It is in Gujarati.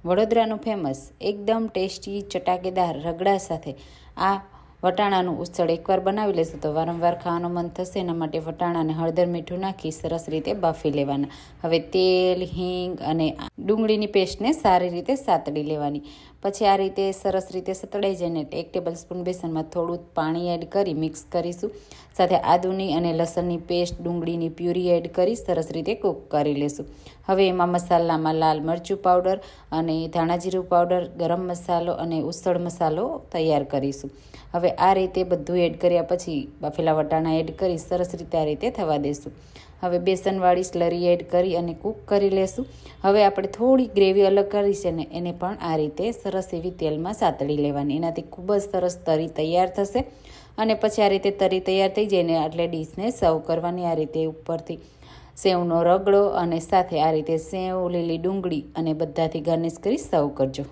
વડોદરાનું ફેમસ એકદમ ટેસ્ટી ચટાકેદાર રગડા સાથે આ વટાણાનું ઉસળ એકવાર બનાવી લેશું તો વારંવાર ખાવાનું મન થશે. એના માટે વટાણાને હળદર મીઠું નાખી સરસ રીતે બાફી લેવાના. હવે તેલ, હિંગ અને ડુંગળીની પેસ્ટને સારી રીતે સાતળી લેવાની. પછી આ રીતે સરસ રીતે સતળાઈ જાય ને 1 ટેબલ સ્પૂન બેસનમાં થોડું પાણી એડ કરી મિક્સ કરીશું. સાથે આદુની અને લસણની પેસ્ટ, ડુંગળીની પ્યુરી એડ કરી સરસ રીતે કૂક કરી લેશું. હવે એમાં મસાલામાં લાલ મરચું પાવડર અને ધાણા જીરું પાવડર, ગરમ મસાલો અને ઉસળ મસાલો તૈયાર કરીશું. હવે આ રીતે બધું એડ કર્યા પછી બાફેલા વટાણા એડ કરી સરસ રીતે આ રીતે થવા દઈશું. હવે બેસનવાળી સ્લરી એડ કરી અને કૂક કરી લેશું. હવે આપણે થોડી ગ્રેવી અલગ કરી છે ને એને પણ આ રીતે સરસ એવી તેલમાં સાતળી લેવાની. એનાથી ખૂબ જ સરસ તરી તૈયાર થશે. અને પછી આ રીતે તરી તૈયાર થઈ જાય ને એટલે ડીશને સર્વ કરવાની. આ રીતે ઉપરથી સેવનો રગડો અને સાથે આ રીતે સેવ, લીલી ડુંગળી અને બધાથી ગાર્નિશ કરી સર્વ કરજો.